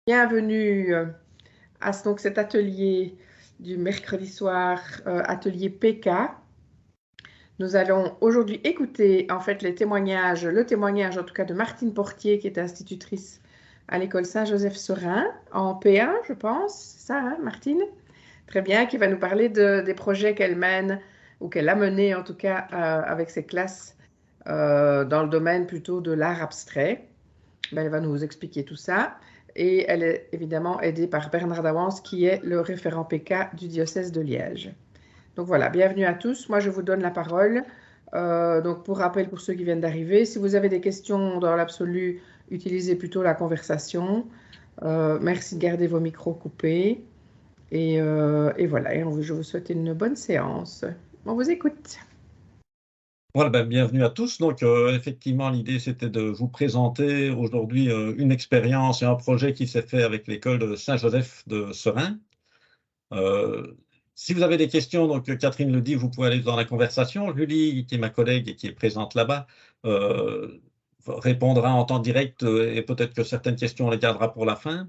Bienvenue à cet atelier du mercredi soir, atelier PK. Nous allons aujourd'hui écouter en fait le témoignage en tout cas de Martine Portier, qui est institutrice à l'école Saint-Joseph-Serein, en P1, je pense. C'est ça, hein, Martine? Très bien, qui va nous parler des projets qu'elle mène, ou qu'elle a menés en tout cas avec ses classes dans le domaine plutôt de l'art abstrait. Elle va nous expliquer tout ça. Et elle est évidemment aidée par Bernard Dawans, qui est le référent PK du diocèse de Liège. Donc voilà, bienvenue à tous. Moi, je vous donne la parole. Donc pour rappel, pour ceux qui viennent d'arriver, si vous avez des questions dans l'absolu, utilisez plutôt la conversation. Merci de garder vos micros coupés. Et voilà, je vous souhaite une bonne séance. On vous écoute. Voilà, bienvenue à tous. Donc, effectivement, l'idée, c'était de vous présenter aujourd'hui une expérience et un projet qui s'est fait avec l'école de Saint-Joseph de Serein. Si vous avez des questions, donc Catherine le dit, vous pouvez aller dans la conversation. Julie, qui est ma collègue et qui est présente là-bas, répondra en temps direct et peut-être que certaines questions, on les gardera pour la fin.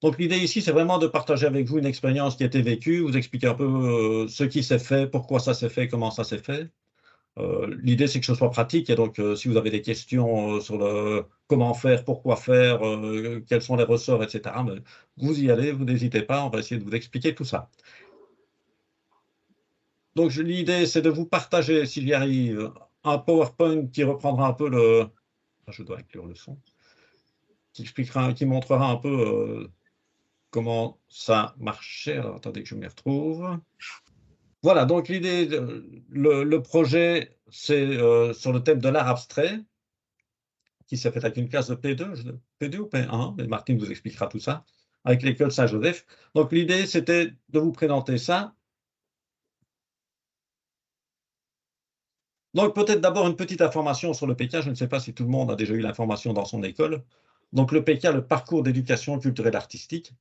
Donc, l'idée ici, c'est vraiment de partager avec vous une expérience qui a été vécue, vous expliquer un peu ce qui s'est fait, pourquoi ça s'est fait, comment ça s'est fait. L'idée, c'est que ce soit pratique, et donc si vous avez des questions sur le comment faire, pourquoi faire, quels sont les ressorts, etc., vous y allez, vous n'hésitez pas, on va essayer de vous expliquer tout ça. Donc l'idée, c'est de vous partager, s'il y arrive, un PowerPoint qui reprendra un peu le... Je dois inclure le son. Qui montrera un peu comment ça marchait. Alors, attendez que je m'y retrouve. Voilà, donc l'idée, le projet, c'est sur le thème de l'art abstrait, qui s'est fait avec une classe de P2, P2 ou P1, mais Martine vous expliquera tout ça, avec l'école Saint-Joseph. Donc l'idée, c'était de vous présenter ça. Donc peut-être d'abord une petite information sur le PK. Je ne sais pas si tout le monde a déjà eu l'information dans son école. Donc le PK, le parcours d'éducation culturelle artistique.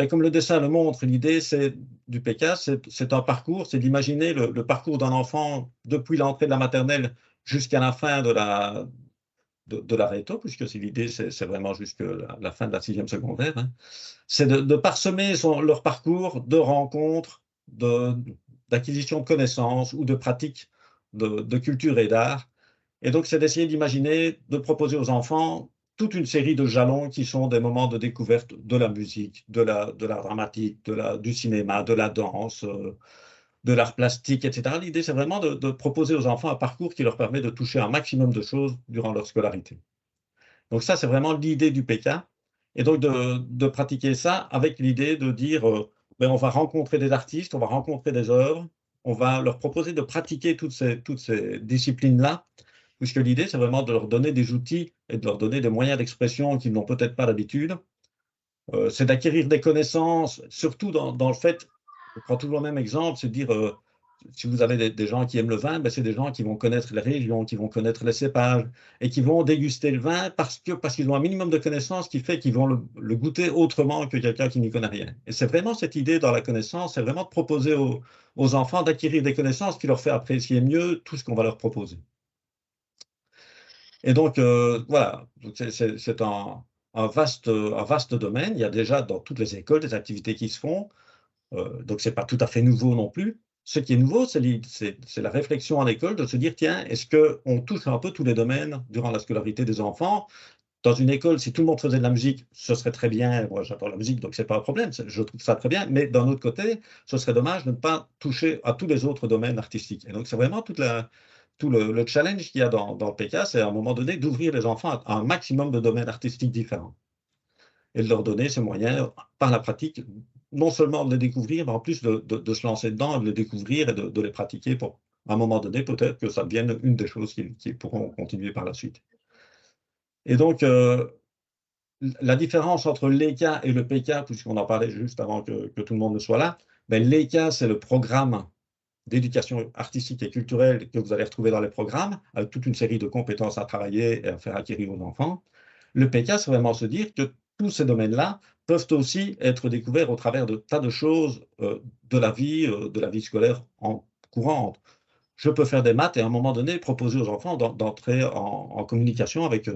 Comme le dessin le montre, l'idée du PK, c'est un parcours, c'est d'imaginer le parcours d'un enfant depuis l'entrée de la maternelle jusqu'à la fin de la réto, puisque l'idée, c'est vraiment jusqu'à la fin de la 6e secondaire. Hein. C'est de parsemer leur parcours de rencontres, d'acquisition de connaissances ou de pratiques de culture et d'art. Et donc, c'est d'essayer d'imaginer, de proposer aux enfants toute une série de jalons qui sont des moments de découverte de la musique, de l'art dramatique, du cinéma, de la danse, de l'art plastique, etc. L'idée, c'est vraiment de proposer aux enfants un parcours qui leur permet de toucher un maximum de choses durant leur scolarité. Donc ça, c'est vraiment l'idée du PK. Et donc de pratiquer ça avec l'idée de dire, on va rencontrer des artistes, on va rencontrer des œuvres, on va leur proposer de pratiquer toutes ces disciplines-là, puisque l'idée, c'est vraiment de leur donner des outils et de leur donner des moyens d'expression qu'ils n'ont peut-être pas d'habitude. C'est d'acquérir des connaissances, surtout dans le fait, je prends toujours le même exemple, c'est de dire, si vous avez des gens qui aiment le vin, c'est des gens qui vont connaître les régions, qui vont connaître les cépages, et qui vont déguster le vin parce qu'ils ont un minimum de connaissances qui fait qu'ils vont le goûter autrement que quelqu'un qui n'y connaît rien. Et c'est vraiment cette idée dans la connaissance, c'est vraiment de proposer aux enfants d'acquérir des connaissances qui leur fait apprécier mieux tout ce qu'on va leur proposer. Et donc, voilà, c'est un vaste domaine. Il y a déjà dans toutes les écoles des activités qui se font. Donc, ce n'est pas tout à fait nouveau non plus. Ce qui est nouveau, c'est la réflexion à l'école de se dire, tiens, est-ce qu'on touche un peu tous les domaines durant la scolarité des enfants? Dans une école, si tout le monde faisait de la musique, ce serait très bien. Moi, j'adore la musique, donc ce n'est pas un problème. Je trouve ça très bien. Mais d'un autre côté, ce serait dommage de ne pas toucher à tous les autres domaines artistiques. Et donc, c'est vraiment tout le challenge qu'il y a dans le PK, c'est à un moment donné d'ouvrir les enfants à un maximum de domaines artistiques différents et de leur donner ces moyens par la pratique, non seulement de les découvrir, mais en plus de se lancer dedans, de les découvrir et de les pratiquer pour, à un moment donné, peut-être que ça devienne une des choses qui pourront continuer par la suite. Et donc, la différence entre l'ECA et le PK, puisqu'on en parlait juste avant que tout le monde ne soit là, l'ECA, c'est le programme d'éducation artistique et culturelle que vous allez retrouver dans les programmes, avec toute une série de compétences à travailler et à faire acquérir aux enfants. Le PK, c'est vraiment se dire que tous ces domaines-là peuvent aussi être découverts au travers de tas de choses de la vie scolaire courante. je peux faire des maths et à un moment donné proposer aux enfants d'entrer en communication avec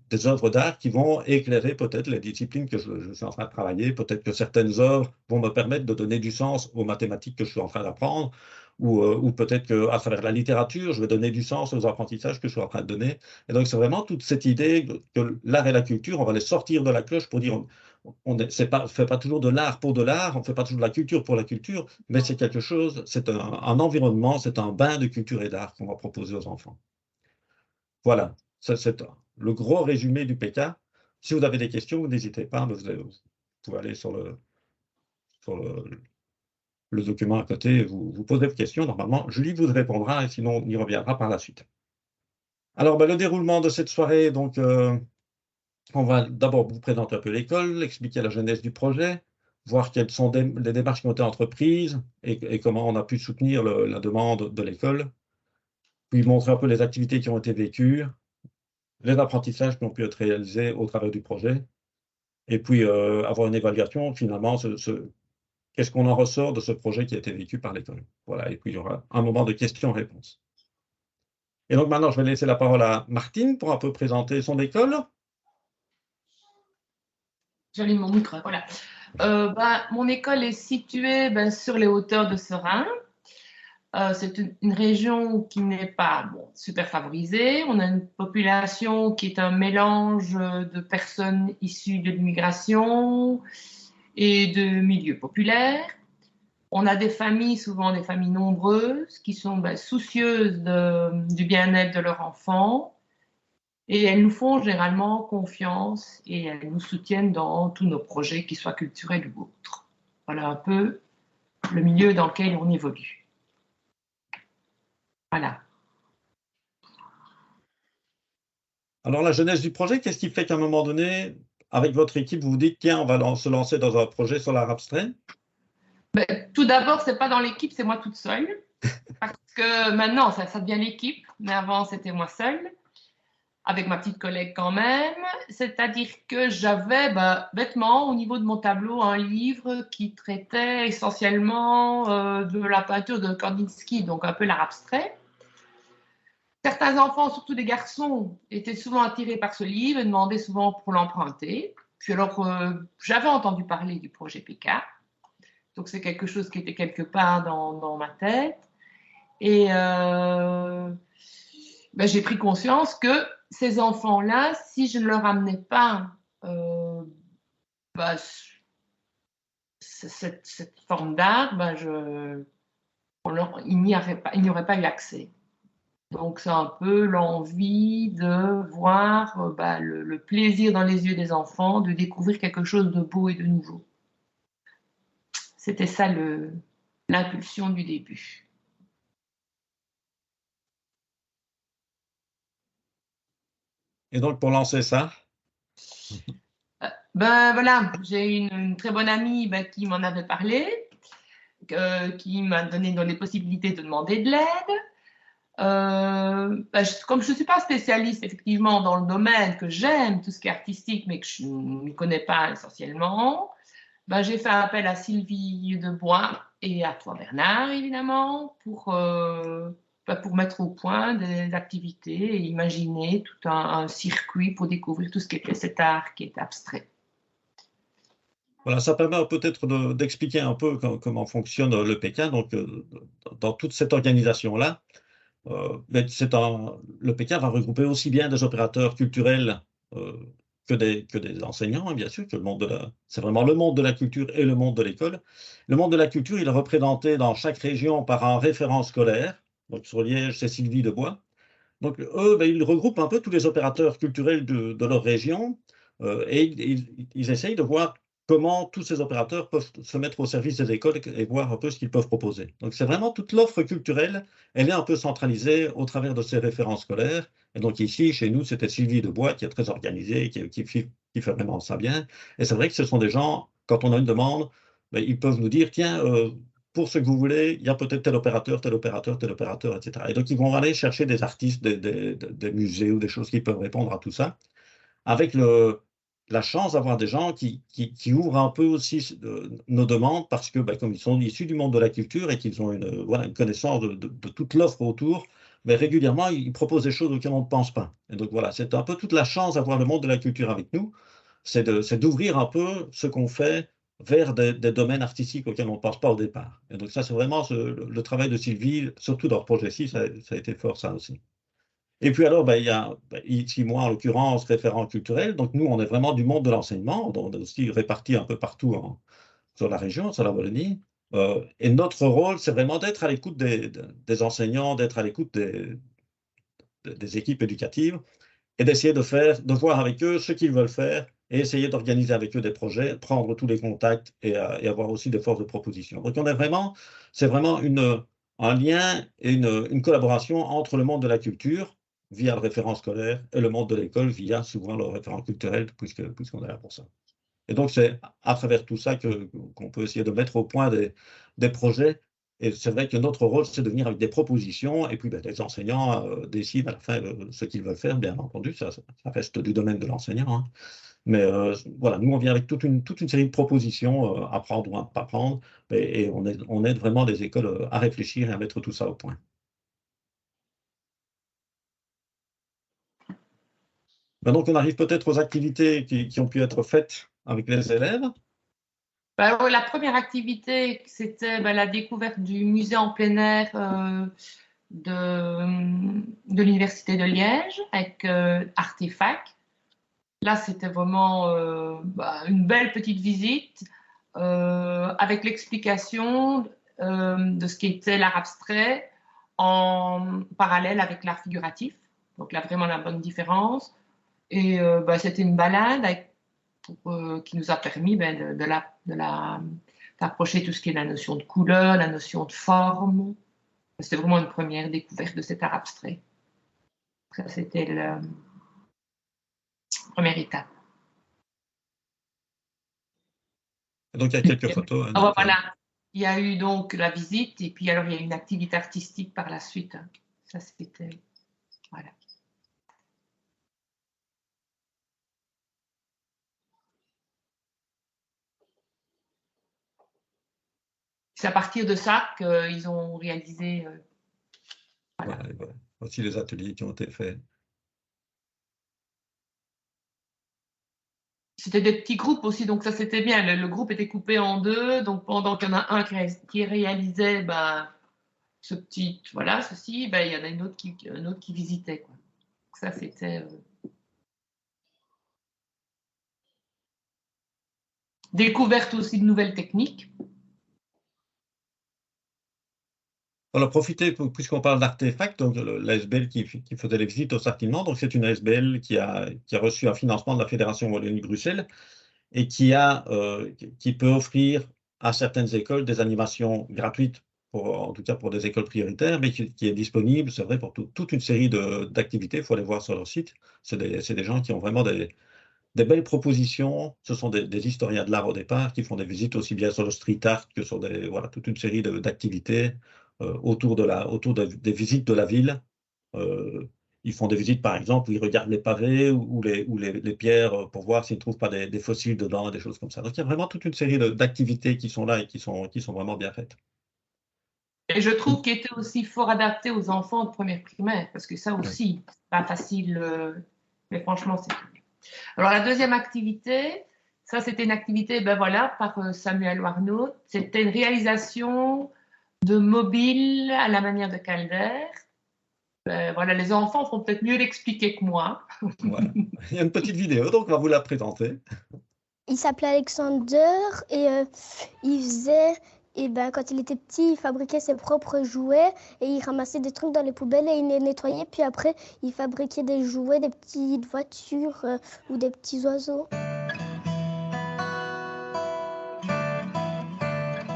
des œuvres d'art qui vont éclairer peut-être les disciplines que je suis en train de travailler. Peut-être que certaines œuvres vont me permettre de donner du sens aux mathématiques que je suis en train d'apprendre, ou peut-être qu'à travers la littérature, je vais donner du sens aux apprentissages que je suis en train de donner. Et donc c'est vraiment toute cette idée que l'art et la culture, on va les sortir de la cloche pour dire on ne fait pas toujours de l'art pour de l'art, on ne fait pas toujours de la culture pour la culture, mais c'est quelque chose, c'est un environnement, c'est un bain de culture et d'art qu'on va proposer aux enfants. Voilà, ça, c'est le gros résumé du PK. Si vous avez des questions, vous n'hésitez pas, vous pouvez aller sur le document à côté et vous poserez vos questions. Normalement, Julie vous répondra et sinon on y reviendra par la suite. Alors, le déroulement de cette soirée, donc, on va d'abord vous présenter un peu l'école, expliquer la genèse du projet, voir quelles sont les démarches qui ont été entreprises et comment on a pu soutenir la demande de l'école, puis montrer un peu les activités qui ont été vécues, les apprentissages qui ont pu être réalisés au travers du projet, et puis avoir une évaluation, finalement, qu'est-ce qu'on en ressort de ce projet qui a été vécu par l'école. Voilà, et puis il y aura un moment de questions-réponses. Et donc maintenant, je vais laisser la parole à Martine pour un peu présenter son école. J'allume mon micro, voilà. Mon école est située sur les hauteurs de Serein. C'est une région qui n'est pas super favorisée. On a une population qui est un mélange de personnes issues de l'immigration et de milieux populaires. On a des familles, souvent des familles nombreuses, qui sont soucieuses du bien-être de leurs enfants. Et elles nous font généralement confiance et elles nous soutiennent dans tous nos projets, qu'ils soient culturels ou autres. Voilà un peu le milieu dans lequel on évolue. Voilà. Alors, la jeunesse du projet, qu'est-ce qui fait qu'à un moment donné, avec votre équipe, vous vous dites, tiens, on va se lancer dans un projet sur l'art abstrait? Tout d'abord, ce n'est pas dans l'équipe, c'est moi toute seule. Parce que maintenant, ça devient l'équipe, mais avant, c'était moi seule, avec ma petite collègue quand même. C'est-à-dire que j'avais bêtement, au niveau de mon tableau, un livre qui traitait essentiellement de la peinture de Kandinsky, donc un peu l'art abstrait. Certains enfants, surtout des garçons, étaient souvent attirés par ce livre et demandaient souvent pour l'emprunter. Puis alors, j'avais entendu parler du projet PK. Donc, c'est quelque chose qui était quelque part dans ma tête. Et j'ai pris conscience que ces enfants-là, si je ne leur amenais pas cette forme d'art, il n'y aurait pas eu accès. Donc, c'est un peu l'envie de voir le plaisir dans les yeux des enfants, de découvrir quelque chose de beau et de nouveau. C'était ça l'impulsion du début. Et donc, pour lancer ça? Voilà, j'ai une très bonne amie qui m'en avait parlé, qui m'a donné les possibilités de demander de l'aide. Comme je ne suis pas spécialiste effectivement dans le domaine, que j'aime tout ce qui est artistique, mais que je ne m'y connais pas essentiellement, j'ai fait appel à Sylvie Debois et à toi Bernard, évidemment, pour mettre au point des activités et imaginer tout un circuit pour découvrir tout ce qui était cet art qui est abstrait. Voilà, ça permet peut-être d'expliquer un peu comment fonctionne le PK. Donc, dans toute cette organisation-là, le PK va regrouper aussi bien des opérateurs culturels que des enseignants, hein, bien sûr, que c'est vraiment le monde de la culture et le monde de l'école. Le monde de la culture, il est représenté dans chaque région par un référent scolaire. Donc, sur Liège, c'est Sylvie Debois. Donc, eux, ils regroupent un peu tous les opérateurs culturels de leur région et ils essayent de voir comment tous ces opérateurs peuvent se mettre au service des écoles et voir un peu ce qu'ils peuvent proposer. Donc, c'est vraiment toute l'offre culturelle, elle est un peu centralisée au travers de ces référents scolaires. Et donc, ici, chez nous, c'était Sylvie Debois qui est très organisée, qui fait vraiment ça bien. Et c'est vrai que ce sont des gens, quand on a une demande, ils peuvent nous dire, tiens, pour ce que vous voulez, il y a peut-être tel opérateur, tel opérateur, tel opérateur, etc. Et donc, ils vont aller chercher des artistes, des musées ou des choses qui peuvent répondre à tout ça, avec la chance d'avoir des gens qui ouvrent un peu aussi nos demandes parce que, comme ils sont issus du monde de la culture et qu'ils ont une connaissance de toute l'offre autour, mais régulièrement, ils proposent des choses auxquelles on ne pense pas. Et donc voilà, c'est un peu toute la chance d'avoir le monde de la culture avec nous, c'est d'ouvrir un peu ce qu'on fait vers des domaines artistiques auxquels on ne pense pas au départ. Et donc ça, c'est vraiment le travail de Sylvie, surtout dans le projet-ci, ça a été fort ça aussi. Et puis alors, il y a ici, moi en l'occurrence, référent culturel. Donc nous, on est vraiment du monde de l'enseignement. On est aussi répartis un peu partout sur la région, sur la Wallonie. Et notre rôle, c'est vraiment d'être à l'écoute des enseignants, d'être à l'écoute des équipes éducatives et d'essayer de voir avec eux ce qu'ils veulent faire et essayer d'organiser avec eux des projets, prendre tous les contacts et avoir aussi des forces de proposition. Donc c'est vraiment un lien et une collaboration entre le monde de la culture via le référent scolaire et le monde de l'école via souvent le référent culturel puisqu'on est là pour ça. Et donc c'est à travers tout ça qu'on peut essayer de mettre au point des projets. Et c'est vrai que notre rôle, c'est de venir avec des propositions, et puis les enseignants décident à la fin ce qu'ils veulent faire, bien entendu, ça reste du domaine de l'enseignant. Hein. Mais voilà, nous, on vient avec toute une série de propositions, à prendre ou à ne pas prendre, et on aide vraiment les écoles à réfléchir et à mettre tout ça au point. Donc, on arrive peut-être aux activités qui ont pu être faites avec les élèves. La première activité, c'était la découverte du musée en plein air de l'Université de Liège avec Artefact. Là, c'était vraiment une belle petite visite avec l'explication de ce qu'était l'art abstrait en parallèle avec l'art figuratif. Donc là, vraiment la bonne différence. Et c'était une balade qui nous a permis d'approcher tout ce qui est la notion de couleur, la notion de forme. C'était vraiment une première découverte de cet art abstrait. Ça, c'était la première étape. Donc, il y a quelques photos. Hein, voilà. Il y a eu donc la visite et puis alors il y a eu une activité artistique par la suite. Hein. Ça, c'était... Voilà. C'est à partir de ça qu'ils ont réalisé... voilà. Ouais. Aussi les ateliers qui ont été faits. C'était des petits groupes aussi, donc ça c'était bien. Le groupe était coupé en deux, donc pendant qu'il y en a un qui réalisait ce petit, voilà, ceci, il y en a un autre qui visitait. Quoi. Donc ça c'était... Découverte aussi de nouvelles techniques. On a profité, puisqu'on parle d'Artefact, donc l'ASBL qui faisait les visites au Sartinement, donc c'est une ASBL qui a reçu un financement de la Fédération Wallonie-Bruxelles et qui peut offrir à certaines écoles des animations gratuites, en tout cas pour des écoles prioritaires, mais qui est disponible, c'est vrai, pour toute une série d'activités. Il faut aller voir sur leur site. C'est des gens qui ont vraiment des belles propositions. Ce sont des historiens de l'art au départ qui font des visites aussi bien sur le street art que sur toute une série d'activités autour des visites de la ville. Ils font des visites, par exemple, où ils regardent les pavés ou les pierres pour voir s'ils ne trouvent pas des fossiles dedans, des choses comme ça. Donc, il y a vraiment toute une série d'activités qui sont là et qui sont vraiment bien faites. Et je trouve qu'il était aussi fort adapté aux enfants de première primaire, parce que ça aussi, c'est pas facile, mais franchement, c'est cool. Alors, la deuxième activité, ça, c'était une activité, par Samuel Warnaud. C'était une réalisation de mobiles à la manière de Calder. Les enfants font peut-être mieux l'expliquer que moi. Voilà. Il y a une petite vidéo, donc on va vous la présenter. Il s'appelait Alexander et il faisait... Et quand il était petit, il fabriquait ses propres jouets et il ramassait des trucs dans les poubelles et il les nettoyait. Puis après, il fabriquait des jouets, des petites voitures ou des petits oiseaux.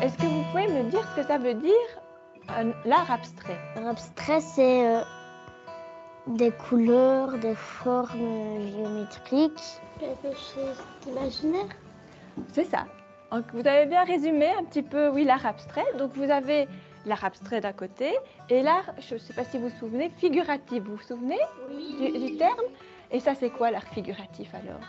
Est-ce que vous pouvez me dire ce que ça veut dire, l'art abstrait? L'art abstrait, c'est des couleurs, des formes géométriques. Quelque chose d'imaginaire. C'est ça. Donc, vous avez bien résumé un petit peu, oui, l'art abstrait. Donc, vous avez l'art abstrait d'un côté et l'art, je ne sais pas si vous vous souvenez, figuratif. Vous vous souvenez du terme? Et ça, c'est quoi l'art figuratif alors?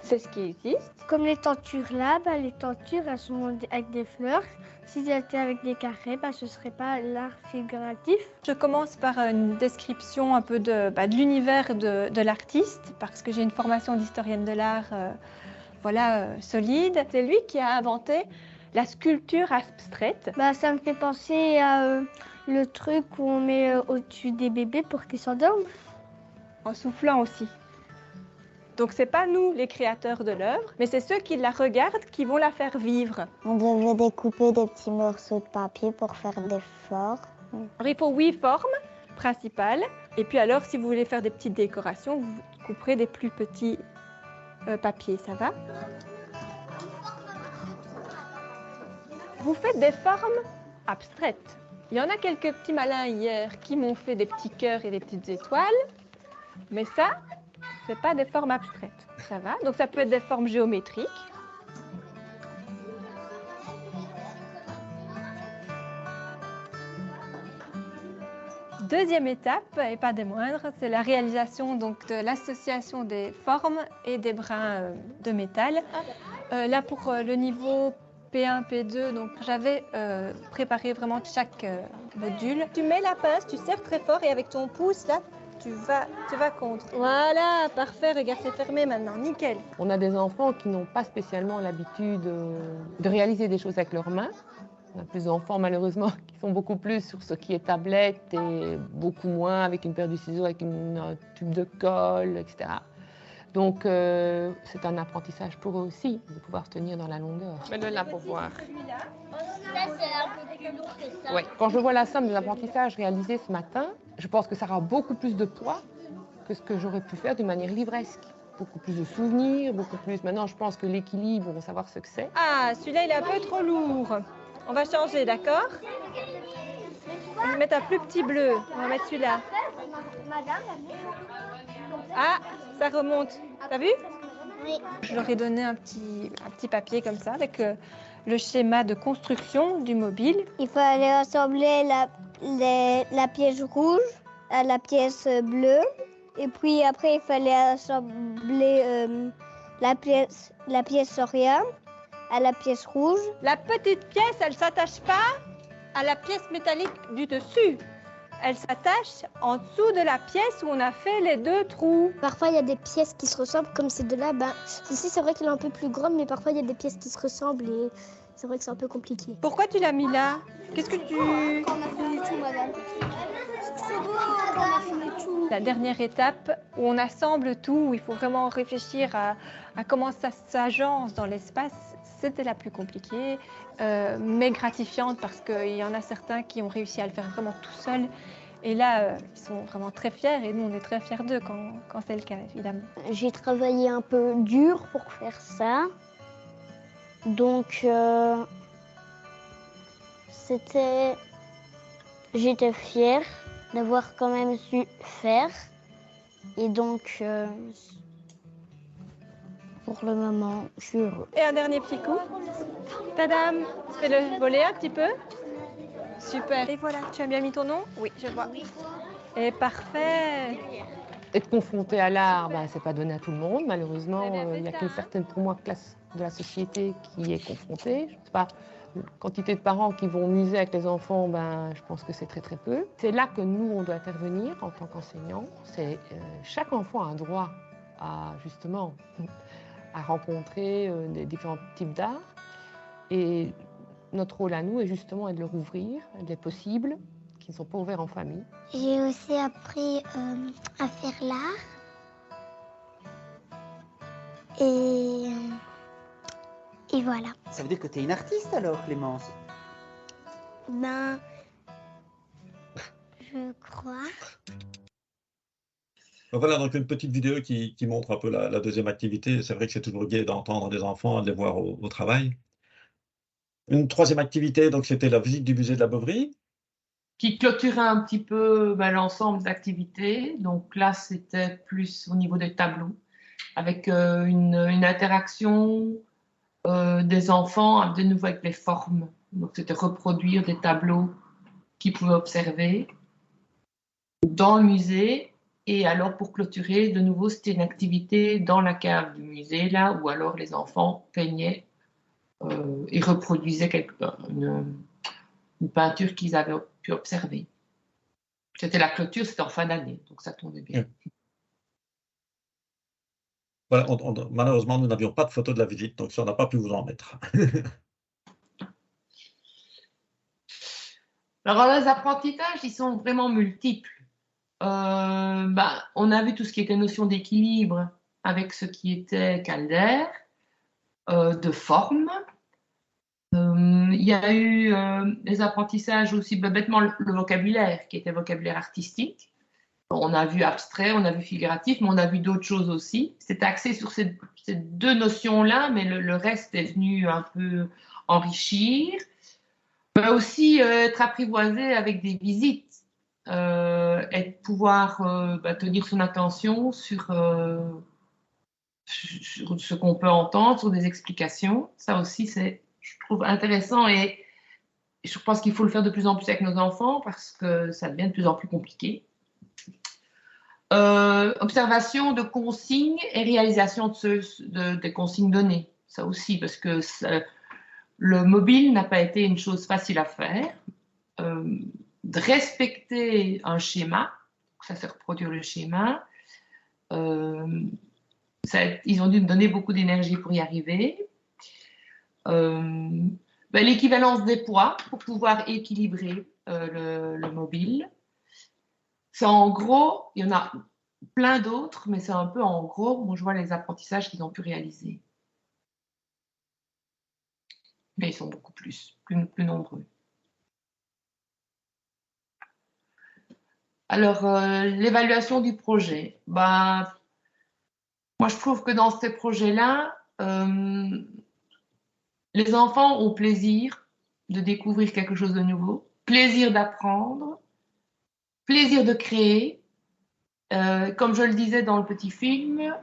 C'est ce qui existe. Comme les tentures là, les tentures elles sont avec des fleurs. Si elles étaient avec des carrés, ce ne serait pas l'art figuratif. Je commence par une description un peu de l'univers de l'artiste, parce que j'ai une formation d'historienne de l'art solide. C'est lui qui a inventé la sculpture abstraite. Ça me fait penser à le truc où on met au-dessus des bébés pour qu'ils s'endorment. En soufflant aussi. Donc c'est pas nous les créateurs de l'œuvre, mais c'est ceux qui la regardent qui vont la faire vivre. On devait découper des petits morceaux de papier pour faire des formes. Alors, il faut 8 formes principales. Et puis alors, si vous voulez faire des petites décorations, vous couperez des plus petits papiers, ça va? Vous faites des formes abstraites. Il y en a quelques petits malins hier qui m'ont fait des petits cœurs et des petites étoiles. Mais ça, c'est pas des formes abstraites, ça va? Donc ça peut être des formes géométriques. Deuxième étape, et pas des moindres, c'est la réalisation donc, de l'association des formes et des brins de métal. Là, pour le niveau P1, P2, donc j'avais préparé vraiment chaque module. Tu mets la pince, tu serres très fort et avec ton pouce, là, tu vas contre. Voilà, parfait, regarde, c'est fermé maintenant, nickel. On a des enfants qui n'ont pas spécialement l'habitude de réaliser des choses avec leurs mains. On a plus d'enfants, malheureusement, qui sont beaucoup plus sur ce qui est tablette et beaucoup moins avec une paire de ciseaux, avec un tube de colle, etc. Donc, c'est un apprentissage pour eux aussi, de pouvoir tenir dans la longueur. Mets-le là pour voir. Ouais. Quand je vois la somme des apprentissages réalisés ce matin, je pense que ça aura beaucoup plus de poids que ce que j'aurais pu faire de manière livresque. Beaucoup plus de souvenirs, beaucoup plus... Maintenant, je pense que l'équilibre, on va savoir ce que c'est. Ah, celui-là, il est un peu trop lourd. On va changer, d'accord? On va mettre un plus petit bleu. On va mettre celui-là. Ah, ça remonte. T'as vu? Oui. Je leur ai donné un petit papier comme ça avec le schéma de construction du mobile. Il fallait assembler la pièce rouge à la pièce bleue. Et puis après, il fallait assembler la pièce rien à la pièce rouge. La petite pièce, elle ne s'attache pas à la pièce métallique du dessus. Elle s'attache en dessous de la pièce où on a fait les 2 trous. Parfois, il y a des pièces qui se ressemblent, comme ces deux-là. Ici, c'est vrai qu'il est un peu plus grand, mais parfois, il y a des pièces qui se ressemblent et c'est vrai que c'est un peu compliqué. Pourquoi tu l'as mis là? Qu'est-ce que tu... Quand on a fini tout, madame. C'est trop beau quand on a fini tout. La dernière étape où on assemble tout, où il faut vraiment réfléchir à comment ça s'agence dans l'espace, c'était la plus compliquée, mais gratifiante parce qu'il y en a certains qui ont réussi à le faire vraiment tout seuls. Et là, ils sont vraiment très fiers et nous, on est très fiers d'eux quand c'est le cas, évidemment. J'ai travaillé un peu dur pour faire ça. Donc, j'étais fière d'avoir quand même su faire. Et donc, pour le moment, je suis heureux. Et un dernier petit coup. Tadam! Fais-le voler un petit peu. Super. Et voilà, tu as bien mis ton nom? Oui, je vois. Et parfait. Être confronté à l'art, c'est pas donné à tout le monde, malheureusement. Il n'y a qu'une certaine, pour moi, classe de la société qui est confrontée. Je ne sais pas, la quantité de parents qui vont muser avec les enfants, je pense que c'est très très peu. C'est là que nous, on doit intervenir en tant qu'enseignants. Chaque enfant a un droit à, justement, à rencontrer des différents types d'art. Et notre rôle à nous est justement de leur ouvrir les possibles qui ne sont pas ouverts en famille. J'ai aussi appris à faire l'art. Et voilà. Ça veut dire que tu es une artiste alors, Clémence? Je crois. Voilà donc une petite vidéo qui montre un peu la deuxième activité. C'est vrai que c'est toujours gai d'entendre des enfants, de les voir au travail. Une troisième activité, donc c'était la visite du musée de la Beuverie. Qui clôturait un petit peu l'ensemble des activités. Donc là, c'était plus au niveau des tableaux, avec une interaction des enfants, de nouveau avec les formes. Donc c'était reproduire des tableaux qu'ils pouvaient observer dans le musée Et alors, pour clôturer, de nouveau, c'était une activité dans la cave du musée, là, où alors les enfants peignaient et reproduisaient une peinture qu'ils avaient pu observer. C'était la clôture, c'était en fin d'année, donc ça tombait bien. Voilà, malheureusement, nous n'avions pas de photo de la visite, donc ça, on n'a pas pu vous en mettre. Alors, les apprentissages, ils sont vraiment multiples. On a vu tout ce qui était notion d'équilibre avec ce qui était Calder, de forme. Il y a eu des apprentissages aussi, bêtement, le vocabulaire, qui était vocabulaire artistique. On a vu abstrait, on a vu figuratif, mais on a vu d'autres choses aussi. C'était axé sur ces deux notions-là, mais le reste est venu un peu enrichir. Mais aussi être apprivoisé avec des visites, et pouvoir tenir son attention sur ce qu'on peut entendre, sur des explications. Ça aussi, je trouve intéressant et je pense qu'il faut le faire de plus en plus avec nos enfants parce que ça devient de plus en plus compliqué. Observation de consignes et réalisation des consignes données. Ça aussi, parce que le mobile n'a pas été une chose facile à faire. De respecter un schéma, ça c'est reproduire le schéma. Ils ont dû me donner beaucoup d'énergie pour y arriver. L'équivalence des poids pour pouvoir équilibrer le mobile. C'est en gros, il y en a plein d'autres, mais c'est un peu en gros, moi je vois les apprentissages qu'ils ont pu réaliser. Mais ils sont beaucoup plus nombreux. Alors, l'évaluation du projet. Moi, je trouve que dans ces projets-là, les enfants ont plaisir de découvrir quelque chose de nouveau, plaisir d'apprendre, plaisir de créer. Comme je le disais dans le petit film,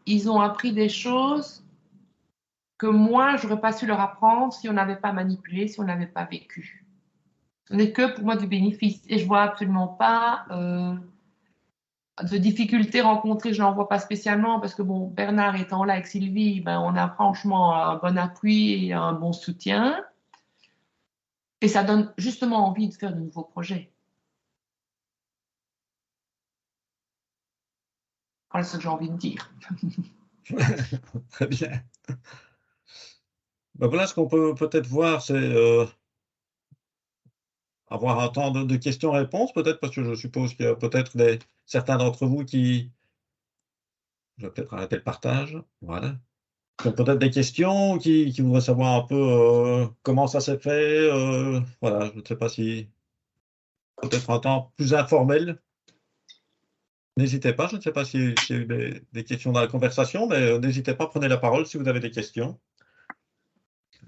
ils ont appris des choses que moi, je n'aurais pas su leur apprendre si on n'avait pas manipulé, si on n'avait pas vécu. Ce n'est que pour moi du bénéfice. Et je ne vois absolument pas de difficultés rencontrées, je n'en vois pas spécialement parce que Bernard étant là avec Sylvie, on a franchement un bon appui et un bon soutien. Et ça donne justement envie de faire de nouveaux projets. Voilà ce que j'ai envie de dire. Très bien. Voilà ce qu'on peut peut-être voir, c'est avoir un temps de questions-réponses, peut-être, parce que je suppose qu'il y a peut-être certains d'entre vous qui... Je vais peut-être arrêter le partage. Voilà. Qui ont peut-être des questions, qui voudraient savoir un peu comment ça s'est fait. Voilà, je ne sais pas si... Peut-être un temps plus informel. N'hésitez pas, je ne sais pas s'il y a eu des questions dans la conversation, mais n'hésitez pas, prenez la parole si vous avez des questions.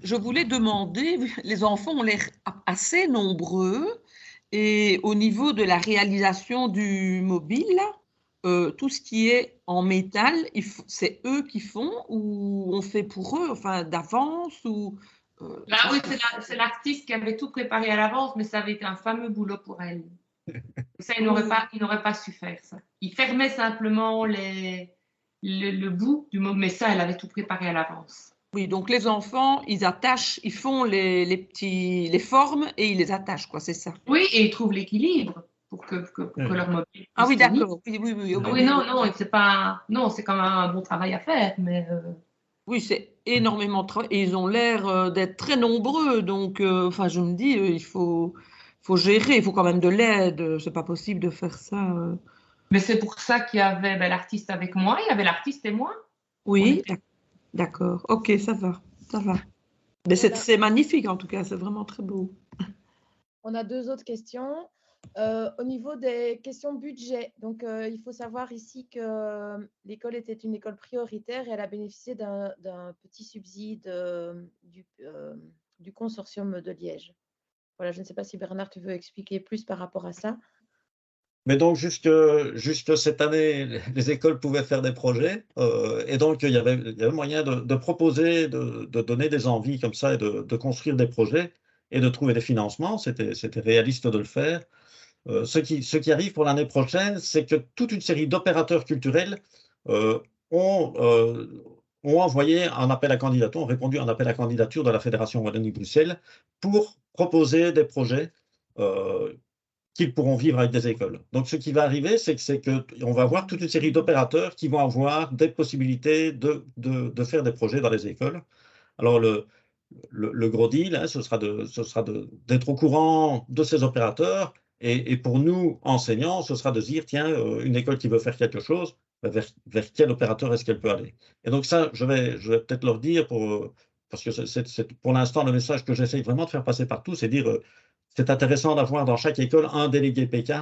Je voulais demander, les enfants ont l'air assez nombreux, et au niveau de la réalisation du mobile, tout ce qui est en métal, c'est eux qui font ou on fait pour eux, enfin d'avance ou oui, c'est l'artiste qui avait tout préparé à l'avance, mais ça avait été un fameux boulot pour elle. Ça, il n'aurait pas su faire ça. Il fermait simplement le bout du mot, mais ça, elle avait tout préparé à l'avance. Oui, donc les enfants, ils font les formes et ils les attachent, quoi, c'est ça. Oui, et ils trouvent l'équilibre pour que leur mobile. Ah oui, d'accord. Oui, non, c'est pas, non, c'est quand même un bon travail à faire, mais. Oui, c'est énormément de travail et ils ont l'air d'être très nombreux, donc, je me dis, il faut gérer, il faut quand même de l'aide, c'est pas possible de faire ça. Mais c'est pour ça qu'il y avait l'artiste avec moi, il y avait l'artiste et moi. Oui, d'accord. Ok, ça va. Mais c'est magnifique en tout cas, c'est vraiment très beau. On a 2 autres questions. Au niveau des questions budget, donc il faut savoir ici que l'école était une école prioritaire et elle a bénéficié d'un petit subside du consortium de Liège. Voilà, je ne sais pas si Bernard, tu veux expliquer plus par rapport à ça. Mais donc, jusque cette année, les écoles pouvaient faire des projets. Et donc, il y avait moyen de proposer, de donner des envies comme ça et de construire des projets et de trouver des financements. C'était réaliste de le faire. Ce qui arrive pour l'année prochaine, c'est que toute une série d'opérateurs culturels euh, ont, euh, ont envoyé un appel à candidature, ont répondu à un appel à candidature de la Fédération Wallonie-Bruxelles pour proposer des projets qu'ils pourront vivre avec des écoles. Donc, ce qui va arriver, c'est qu'on va avoir toute une série d'opérateurs qui vont avoir des possibilités de faire des projets dans les écoles. Alors, le gros deal, hein, ce sera d'être au courant de ces opérateurs. Et pour nous, enseignants, ce sera de se dire, tiens, une école qui veut faire quelque chose, vers quel opérateur est-ce qu'elle peut aller? Et donc ça, je vais peut-être leur dire, parce que c'est pour l'instant le message que j'essaye vraiment de faire passer partout, c'est dire, c'est intéressant d'avoir dans chaque école un délégué PK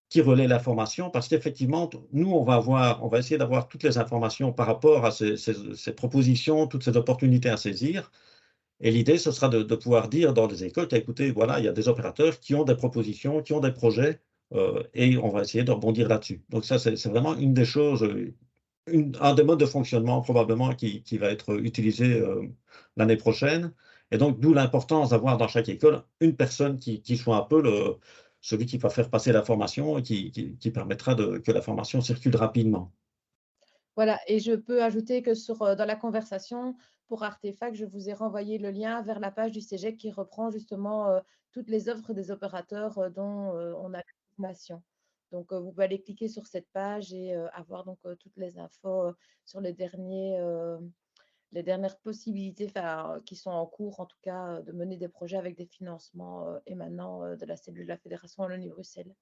qui relaie l'information, parce qu'effectivement, nous, on va essayer d'avoir toutes les informations par rapport à ces propositions, toutes ces opportunités à saisir. Et l'idée, ce sera de pouvoir dire dans les écoles, écoutez, voilà, il y a des opérateurs qui ont des propositions, qui ont des projets, et on va essayer de rebondir là-dessus. Donc ça, c'est vraiment une des choses, un des modes de fonctionnement probablement qui va être utilisé l'année prochaine. Et donc, d'où l'importance d'avoir dans chaque école une personne qui soit un peu celui qui va faire passer la formation et qui permettra que la formation circule rapidement. Voilà, et je peux ajouter que dans la conversation pour Artefact, je vous ai renvoyé le lien vers la page du CEGEC qui reprend justement toutes les offres des opérateurs dont on a l'information. Donc, vous pouvez aller cliquer sur cette page et avoir donc toutes les infos sur les dernières possibilités qui sont en cours, en tout cas, de mener des projets avec des financements émanant de la cellule de la Fédération Wallonie-Bruxelles.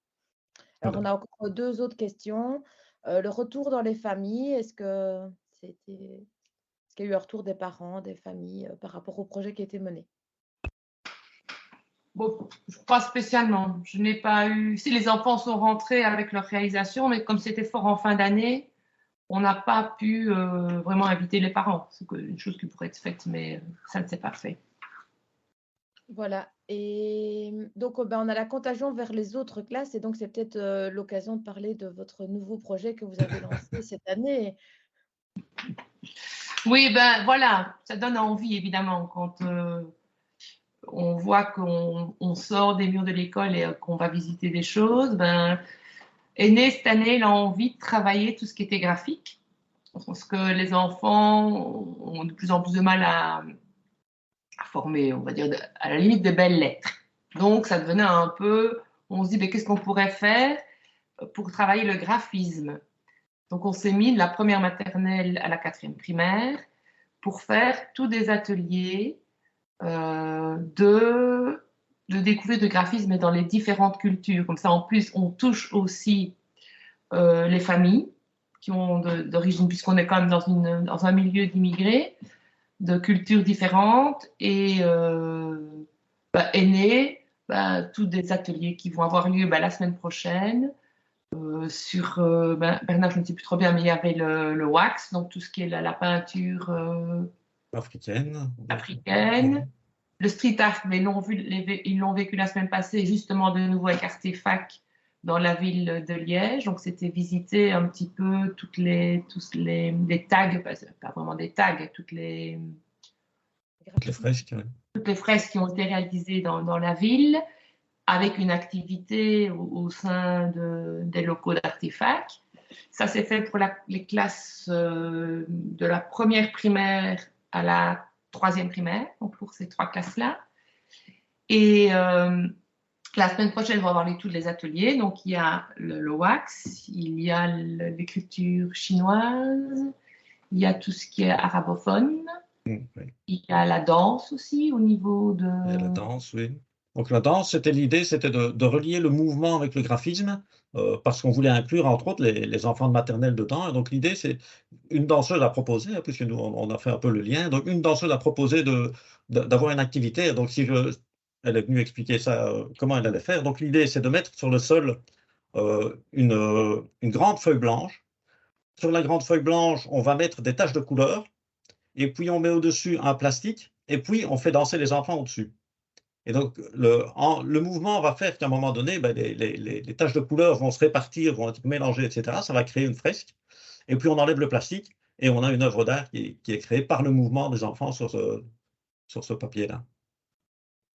Alors, on a encore 2 autres questions. Le retour dans les familles, est-ce qu'il y a eu un retour des parents, des familles par rapport au projet qui a été mené? Bon, pas spécialement. Je n'ai pas eu. Si les enfants sont rentrés avec leur réalisation, mais comme c'était fort en fin d'année, on n'a pas pu vraiment inviter les parents. C'est une chose qui pourrait être faite, mais ça ne s'est pas fait. Voilà. Et donc, on a la contagion vers les autres classes. Et donc, c'est peut-être l'occasion de parler de votre nouveau projet que vous avez lancé cette année. Oui, ben voilà, ça donne envie, évidemment, quand on voit qu'on sort des murs de l'école et qu'on va visiter des choses. Ben, Aîné, cette année, il a envie de travailler tout ce qui était graphique. Parce que les enfants ont de plus en plus de mal à former, on va dire, à la limite, de belles lettres. Donc, ça devenait un peu, on se dit, mais qu'est-ce qu'on pourrait faire pour travailler le graphisme? Donc, on s'est mis de la première maternelle à la 4e primaire pour faire tous des ateliers de découverte de graphisme dans les différentes cultures. Comme ça, en plus, on touche aussi les familles qui ont d'origine, puisqu'on est quand même dans un milieu d'immigrés, de cultures différentes, et aînés, tous des ateliers qui vont avoir lieu la semaine prochaine. Sur Bernard, je ne sais plus trop bien, mais il y avait le wax, donc tout ce qui est la peinture africaine. Le street art, mais ils l'ont vécu la semaine passée, justement de nouveau avec Artefact dans la ville de Liège. Donc, c'était visiter un petit peu tous les tags, pas vraiment des tags, toutes les fresques. Oui. Toutes les fresques qui ont été réalisées dans la ville, avec une activité au sein des locaux d'Artefact. Ça s'est fait pour les classes de la 1re primaire à la 3e primaire, donc pour ces 3 classes-là. Et la semaine prochaine, on va avoir tous les ateliers. Donc, il y a le wax, il y a l'écriture chinoise, il y a tout ce qui est arabophone, oui. Il y a la danse aussi au niveau de... Il y a la danse, oui. Donc la danse, l'idée, c'était de relier le mouvement avec le graphisme, parce qu'on voulait inclure, entre autres, les enfants de maternelle dedans. Et donc l'idée, c'est une danseuse a proposé, hein, puisque nous, on a fait un peu le lien, donc une danseuse a proposé d'avoir une activité. Donc elle est venue expliquer ça, comment elle allait faire. Donc l'idée, c'est de mettre sur le sol une grande feuille blanche. Sur la grande feuille blanche, on va mettre des taches de couleur, et puis on met au-dessus un plastique, et puis on fait danser les enfants au-dessus. Et donc, le mouvement va faire qu'à un moment donné, les taches de couleur vont se répartir, vont être mélangées, etc. Ça va créer une fresque. Et puis, on enlève le plastique et on a une œuvre d'art qui est créée par le mouvement des enfants sur ce papier-là.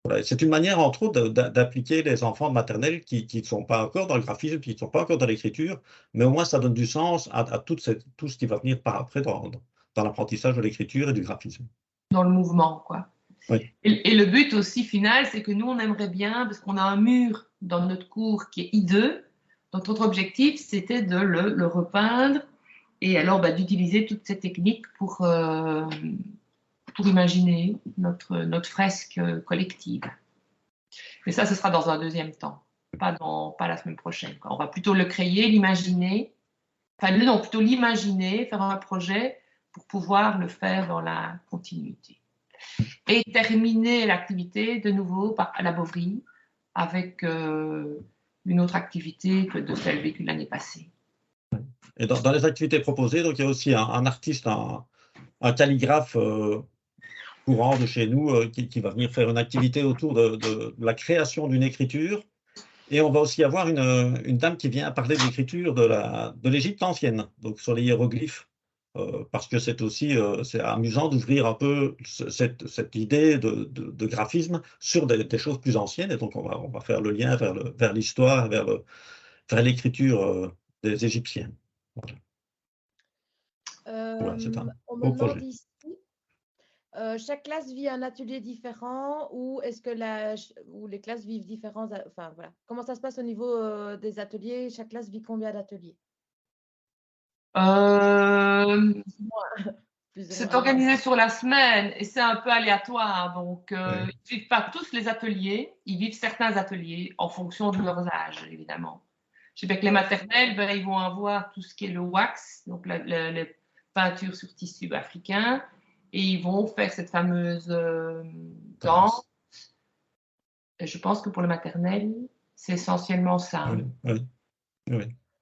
Voilà. C'est une manière, entre autres, d'appliquer les enfants de maternelle qui ne sont pas encore dans le graphisme, qui ne sont pas encore dans l'écriture, mais au moins ça donne du sens à tout ce qui va venir par après dans l'apprentissage de l'écriture et du graphisme. Dans le mouvement, quoi. Oui. Et le but aussi final, c'est que nous, on aimerait bien, parce qu'on a un mur dans notre cours qui est hideux, donc notre objectif, c'était de le repeindre et alors d'utiliser toutes ces techniques pour imaginer notre fresque collective. Mais ça, ce sera dans un deuxième temps, pas la semaine prochaine, quoi. On va plutôt le créer, l'imaginer, plutôt l'imaginer, faire un projet pour pouvoir le faire dans la continuité. Et terminer l'activité de nouveau à la Bovry avec une autre activité que de celle vécue l'année passée. Et dans les activités proposées, donc il y a aussi un artiste, un calligraphe courant de chez nous qui va venir faire une activité autour de la création d'une écriture. Et on va aussi avoir une dame qui vient parler de l'écriture de l'Égypte ancienne, donc sur les hiéroglyphes. Parce que c'est aussi c'est amusant d'ouvrir un peu cette idée de graphisme sur des choses plus anciennes. Et donc, on va faire le lien vers l'histoire, vers l'écriture des Égyptiens. Voilà, c'est un beau projet. Ici, chaque classe vit un atelier différent ou est-ce que les classes vivent différents? Enfin, voilà. Comment ça se passe au niveau des ateliers? Chaque classe vit combien d'ateliers? C'est organisé sur la semaine et c'est un peu aléatoire. Donc, ils ne vivent pas tous les ateliers, ils vivent certains ateliers en fonction de leurs âges, évidemment. Je sais bien que les maternelles, ils vont avoir tout ce qui est le wax, donc les peintures sur tissu africain, et ils vont faire cette fameuse danse. Et je pense que pour le maternelle, c'est essentiellement ça. Oui.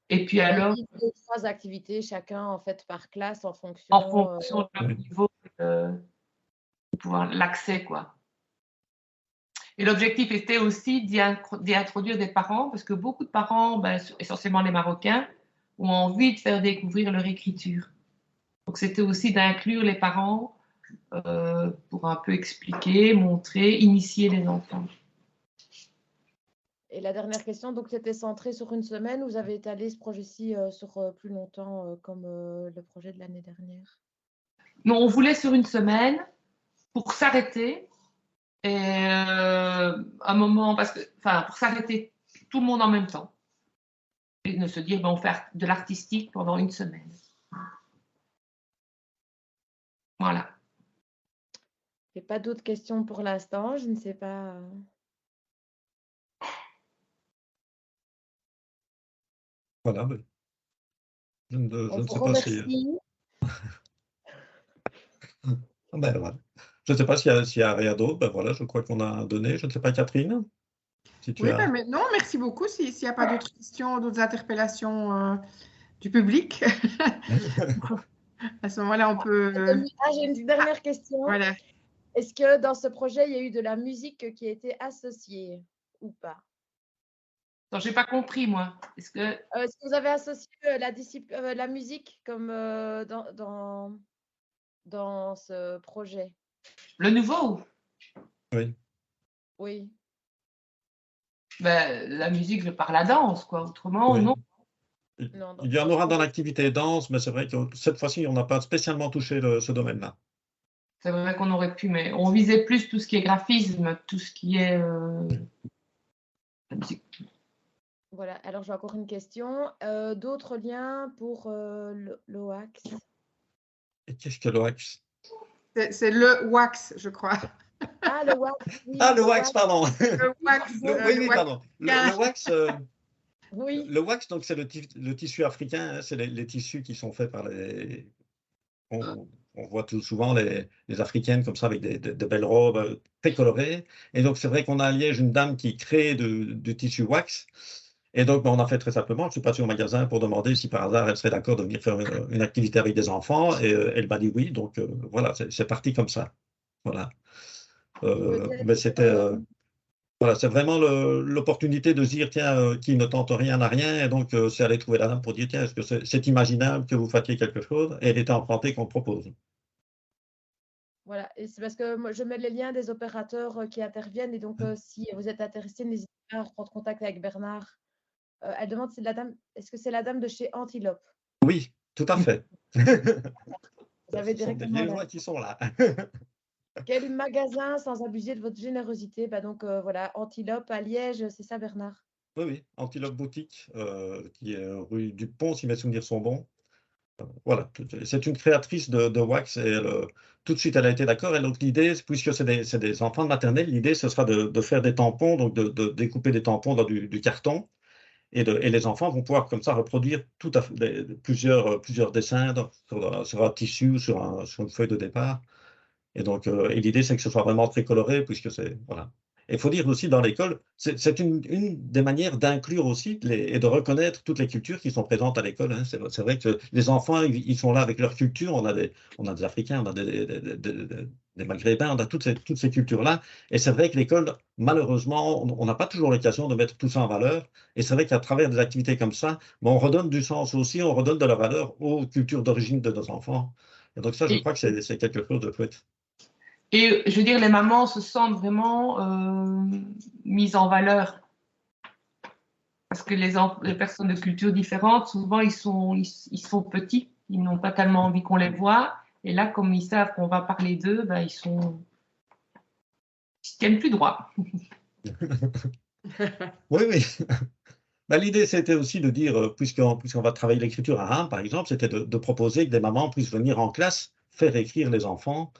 Et puis alors, 3 activités chacun en fait par classe en fonction de leur niveau de pouvoir l'accès, quoi. Et l'objectif était aussi d'y introduire des parents parce que beaucoup de parents, essentiellement les Marocains, ont envie de faire découvrir leur écriture. Donc c'était aussi d'inclure les parents pour un peu expliquer, montrer, initier les enfants. Et la dernière question, donc c'était centré sur une semaine ou vous avez étalé ce projet-ci sur plus longtemps comme le projet de l'année dernière? Non, on voulait sur une semaine pour s'arrêter et un moment, pour s'arrêter tout le monde en même temps et de se dire on fait de l'artistique pendant une semaine. Voilà. Il n'y a pas d'autres questions pour l'instant, je ne sais pas. Voilà, je ne sais pas si... voilà. Je ne sais pas s'il y a rien d'autre. Voilà, je crois qu'on a donné. Je ne sais pas, Catherine, si tu as... mais non, merci beaucoup. S'il n'y a pas d'autres questions, d'autres interpellations du public, à ce moment-là, on peut... J'ai une dernière question. Voilà. Est-ce que dans ce projet, il y a eu de la musique qui a été associée ou pas? Non, j'ai pas compris, moi. Est-ce que vous avez associé la musique comme dans ce projet? Le nouveau? Oui. Oui. La musique par la danse, quoi. Autrement, non. Il y en aura dans l'activité danse, mais c'est vrai que cette fois-ci, on n'a pas spécialement touché ce domaine-là. C'est vrai qu'on aurait pu, mais on visait plus tout ce qui est graphisme, tout ce qui est la musique. Voilà, alors j'ai encore une question. D'autres liens pour le wax? Et qu'est-ce que le wax? C'est le wax, je crois. Ah, le wax. Oui, le wax, pardon. Le wax. Oui, pardon. Le wax, oui. Le wax, donc c'est le tissu africain, hein, c'est les tissus qui sont faits par les... On voit tout souvent les Africaines comme ça avec de belles robes très colorées. Et donc, c'est vrai qu'on a à Liège une dame qui crée du tissu wax. Et donc, on a fait très simplement, je suis passé au magasin pour demander si par hasard elle serait d'accord de venir faire une activité avec des enfants. Et elle m'a dit oui. Donc, voilà, c'est parti comme ça. Voilà. Mais c'était... voilà, c'est vraiment l'opportunité de se dire, tiens, qui ne tente rien n'a rien. Et donc, c'est aller trouver la dame pour dire, tiens, est-ce que c'est imaginable que vous fassiez quelque chose? Et elle était empruntée qu'on propose. Voilà, et c'est parce que moi, je mets les liens des opérateurs qui interviennent. Et donc, si vous êtes intéressé, n'hésitez pas à reprendre contact avec Bernard. Elle demande si est-ce que c'est la dame de chez Antilope? Oui, tout à fait. Vous avez Ce sont des directement Liégeois qui sont là. Quel magasin sans abuser de votre générosité? Bah donc voilà, Antilope à Liège, c'est ça Bernard? Oui, oui, Antilope Boutique, qui est rue du Pont, si mes souvenirs sont bons. Voilà, c'est une créatrice de wax et tout de suite elle a été d'accord. Et donc l'idée, puisque c'est des enfants de maternelle, l'idée ce sera de faire des tampons, donc de découper des tampons dans du carton. Et les enfants vont pouvoir comme ça reproduire tout à fait plusieurs dessins sur un tissu ou sur une feuille de départ. Et donc, et l'idée, c'est que ce soit vraiment très coloré, puisque c'est, voilà. Et il faut dire aussi dans l'école, c'est une des manières d'inclure aussi et de reconnaître toutes les cultures qui sont présentes à l'école, hein. C'est vrai que les enfants, ils sont là avec leur culture. On a des Africains, on a des Maghrébins, on a toutes ces cultures-là. Et c'est vrai que l'école, malheureusement, on n'a pas toujours l'occasion de mettre tout ça en valeur. Et c'est vrai qu'à travers des activités comme ça, on redonne du sens aussi, on redonne de la valeur aux cultures d'origine de nos enfants. Et donc ça, je crois que c'est quelque chose de chouette. Et je veux dire, les mamans se sentent vraiment mises en valeur. Parce que les personnes de cultures différentes, souvent, ils sont petits. Ils n'ont pas tellement envie qu'on les voit. Et là, comme ils savent qu'on va parler d'eux, ben, ils tiennent plus droit. Oui, oui. Bah, l'idée, c'était aussi de dire, puisqu'on va travailler l'écriture à Reims, par exemple, c'était de proposer que des mamans puissent venir en classe, faire écrire les enfants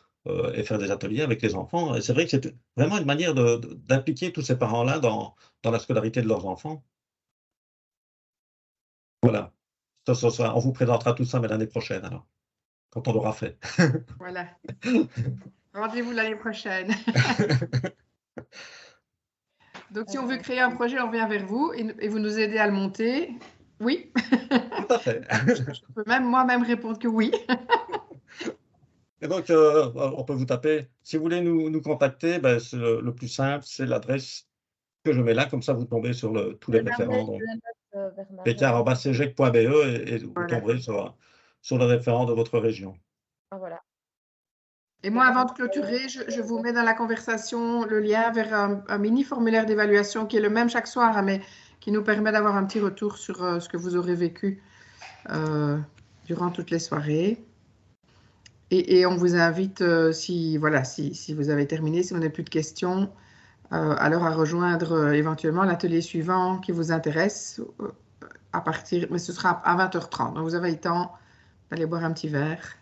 et faire des ateliers avec les enfants. Et c'est vrai que c'est vraiment une manière d'impliquer tous ces parents-là dans la scolarité de leurs enfants. Voilà. On vous présentera tout ça, mais l'année prochaine, alors, quand on l'aura fait. Voilà. Rendez-vous l'année prochaine. Donc, si on veut créer un projet, on vient vers vous et vous nous aidez à le monter. Oui. Tout à fait. Je peux même moi-même répondre que oui. Et donc, on peut vous taper. Si vous voulez nous contacter, ben, le plus simple, c'est l'adresse que je mets là. Comme ça, vous tombez sur tous les référents. pk@cegec.be et vous tomberez sur le référent de votre région. Ah, voilà. Et moi, avant de clôturer, je vous mets dans la conversation le lien vers un mini formulaire d'évaluation qui est le même chaque soir, hein, mais qui nous permet d'avoir un petit retour sur ce que vous aurez vécu durant toutes les soirées. Et on vous invite, si vous avez terminé, si vous n'avez plus de questions, alors à rejoindre éventuellement l'atelier suivant qui vous intéresse mais ce sera à 20h30. Donc vous avez le temps d'aller boire un petit verre.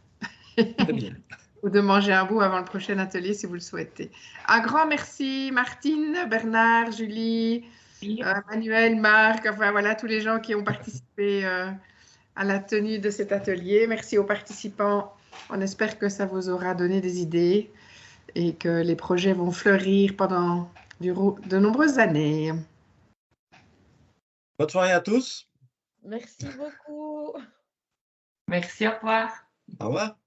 Très bien. Ou de manger un bout avant le prochain atelier si vous le souhaitez. Un grand merci Martine, Bernard, Julie, Manuel, Marc, enfin voilà tous les gens qui ont participé à la tenue de cet atelier. Merci aux participants. On espère que ça vous aura donné des idées et que les projets vont fleurir pendant de nombreuses années. Bonne soirée à tous. Merci beaucoup. Merci, au revoir. Au revoir.